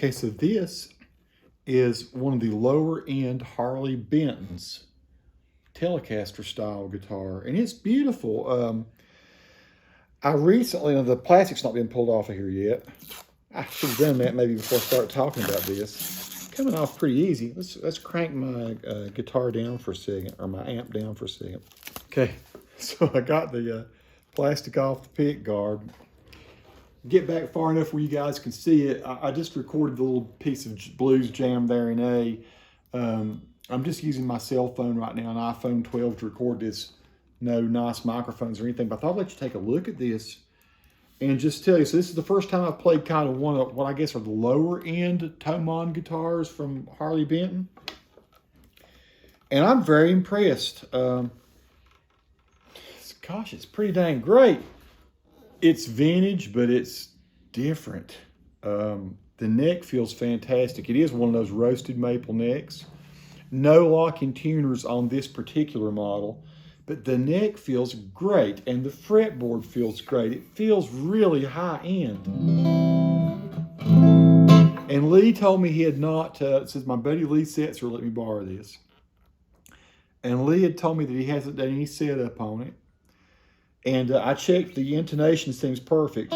Okay, so this is one of the lower end Harley Benton's Telecaster style guitar, and it's beautiful. I recently, the plastic's not been pulled off of here yet. I should have done that maybe before I start talking about this. Coming off pretty easy. Let's crank my guitar down for a second, or my amp down for a second. Okay, so I got the plastic off the pick guard. Get back far enough where you guys can see it. I just recorded the little piece of blues jam there in A. I'm just using my cell phone right now, an iPhone 12, to record this. No nice microphones or anything, but I thought I'd let you take a look at this and just tell you. So this is the first time I've played kind of one of what I guess are the lower end Tomon guitars from Harley Benton. And I'm very impressed. Gosh, it's pretty dang great. It's vintage, but it's different. The neck feels fantastic. It is one of those roasted maple necks. No locking tuners on this particular model, but the neck feels great and the fretboard feels great. It feels really high end. And Lee told me he had not, says my buddy Lee Setzer let me borrow this. And Lee had told me that he hasn't done any setup on it. And I checked, the intonation seems perfect.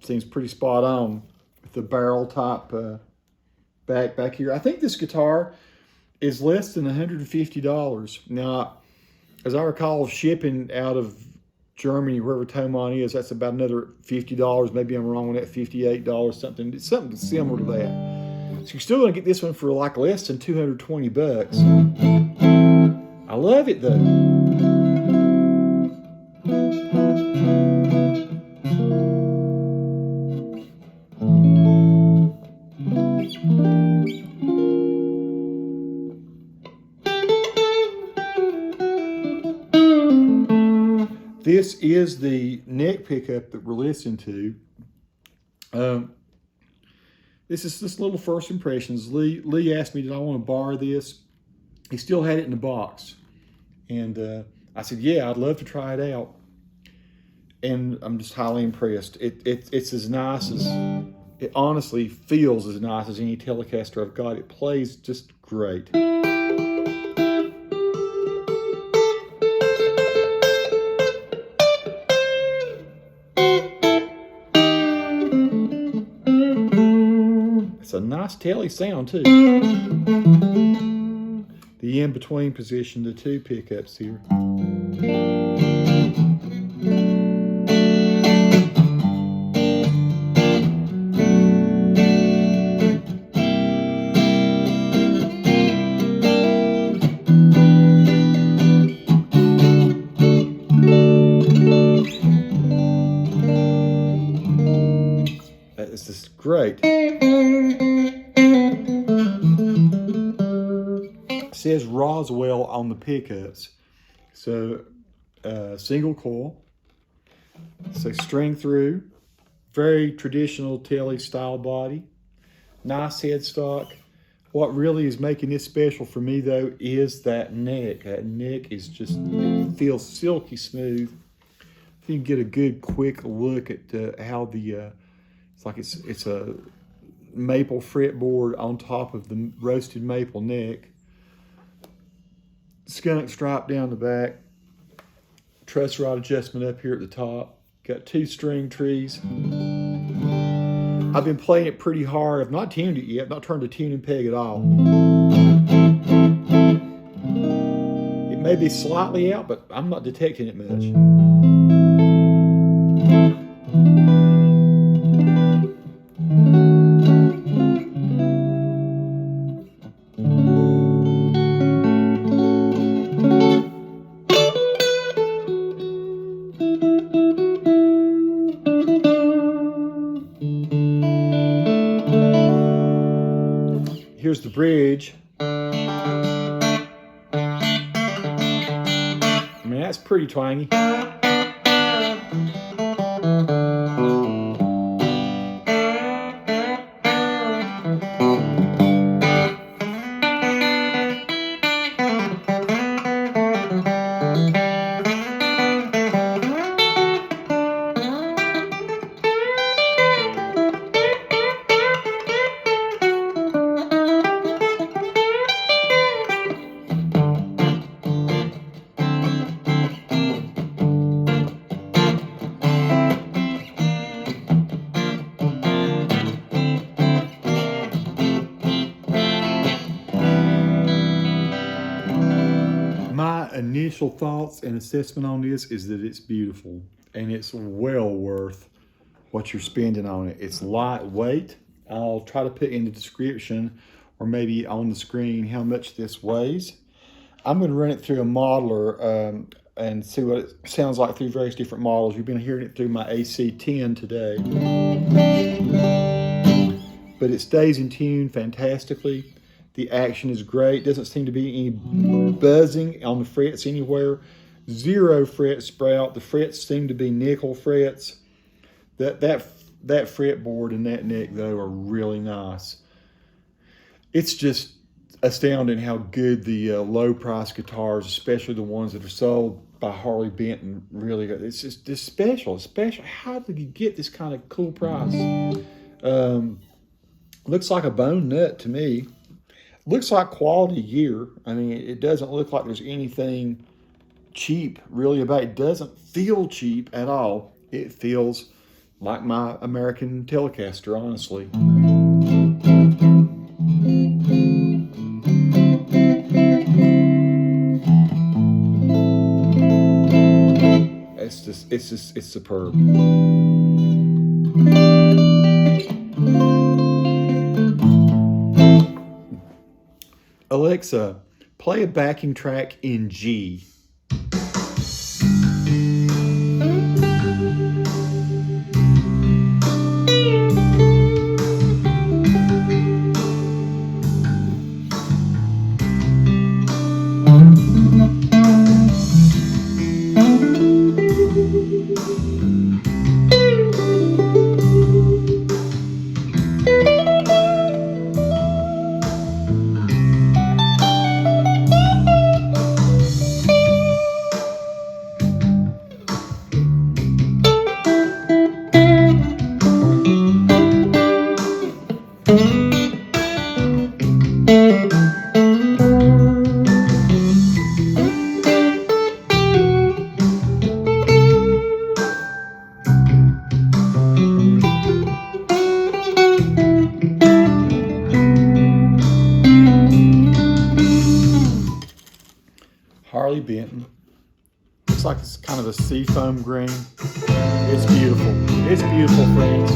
Seems pretty spot on with the barrel top back here. I think this guitar is less than $150. Now, as I recall, shipping out of Germany, wherever Thomann is, that's about another $50. Maybe I'm wrong on that, $58, something. It's something similar to that. So you're still gonna get this one for like less than 220 bucks. I love it though. This is the neck pickup that we're listening to. This is just little first impressions. Lee asked me, did I want to borrow this? He still had it in the box. And I said, yeah, I'd love to try it out. And I'm just highly impressed. It's as nice as, it honestly feels as nice as any Telecaster I've got. It plays just great. It's a nice Tele sound too. The in-between position, the two pickups here. That is just great. It says Roswell on the pickups. So single coil. So string through. Very traditional Tele style body. Nice headstock. What really is making this special for me though is that neck. That neck is just, it feels silky smooth. If you can get a good quick look at how the, it's like it's a maple fretboard on top of the roasted maple neck. Skunk stripe down the back. Truss rod adjustment up here at the top. Got two string trees. I've been playing it pretty hard. I've not tuned it yet. I've not turned the tuning peg at all. It may be slightly out, but I'm not detecting it much. Here's the bridge. I mean, that's pretty twangy. My initial thoughts and assessment on this is that it's beautiful and it's well worth what you're spending on it. It's lightweight. I'll try to put in the description or maybe on the screen how much this weighs. I'm going to run it through a modeler and see what it sounds like through various different models. You've been hearing it through my AC-10 today. But it stays in tune fantastically. The action is great. Doesn't seem to be any buzzing on the frets anywhere. Zero fret sprout. The frets seem to be nickel frets. That fretboard and that neck though are really nice. It's just astounding how good the low price guitars, especially the ones that are sold by Harley Benton really good. It's just this special. How did you get this kind of cool price? Looks like a bone nut to me. Looks like quality gear. I mean, it doesn't look like there's anything cheap really about it. It doesn't feel cheap at all. It feels like my American Telecaster, honestly. It's superb. Alexa, play a backing track in G. Harley Benton. Looks like it's kind of a seafoam green. It's beautiful. It's beautiful, friends.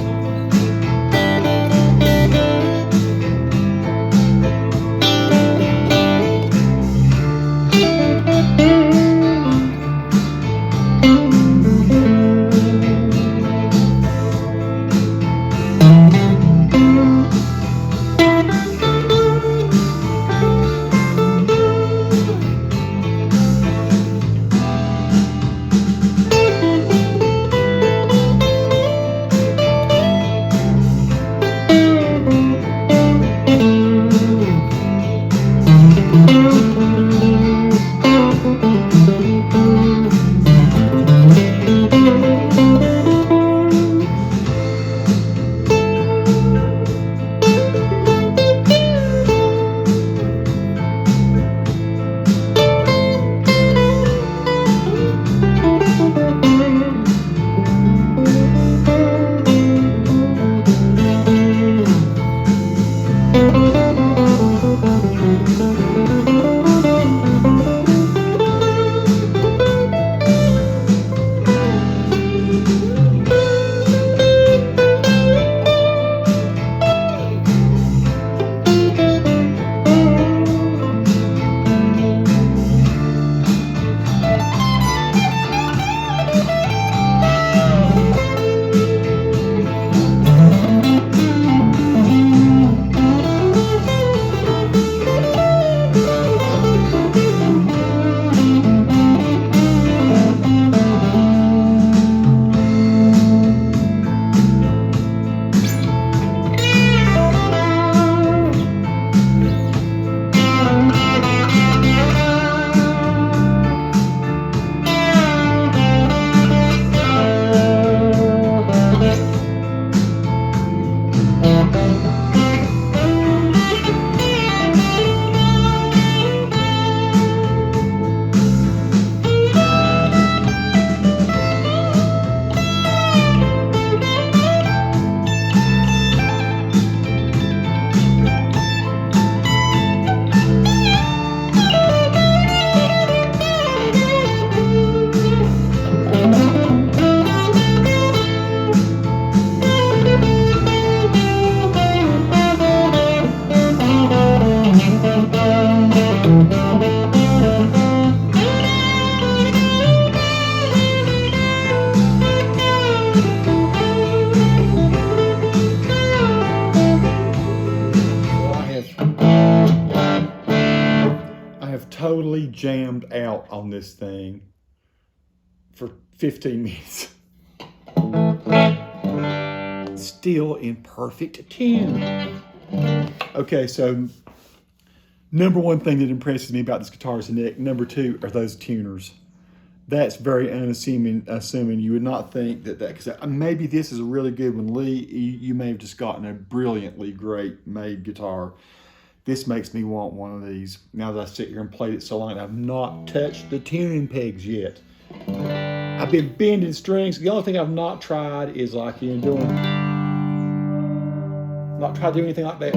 Totally jammed out on this thing for 15 minutes. Still in perfect tune. Okay, so number one thing that impresses me about this guitar is the neck. Number two are those tuners. That's very unassuming. You would not think that because maybe this is a really good one. Lee, you may have just gotten a brilliantly great made guitar. This makes me want one of these. Now that I sit here and played it so long, I've not touched the tuning pegs yet. I've been bending strings. The only thing I've not tried is like, not tried to do anything like that.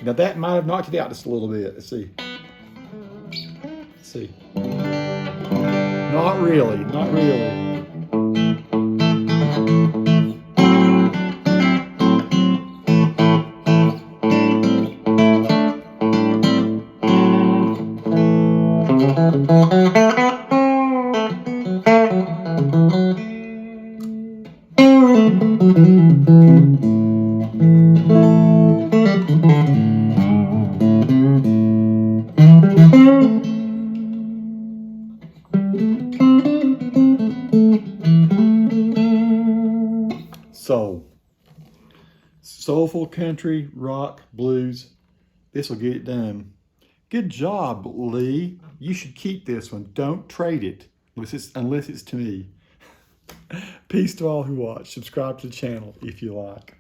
Now that might have knocked it out just a little bit. Let's see. Let's see. Not really, not really. Soulful country, rock, blues. This will get it done. Good job, Lee. You should keep this one. Don't trade it unless it's to me. Peace to all who watch. Subscribe to the channel if you like.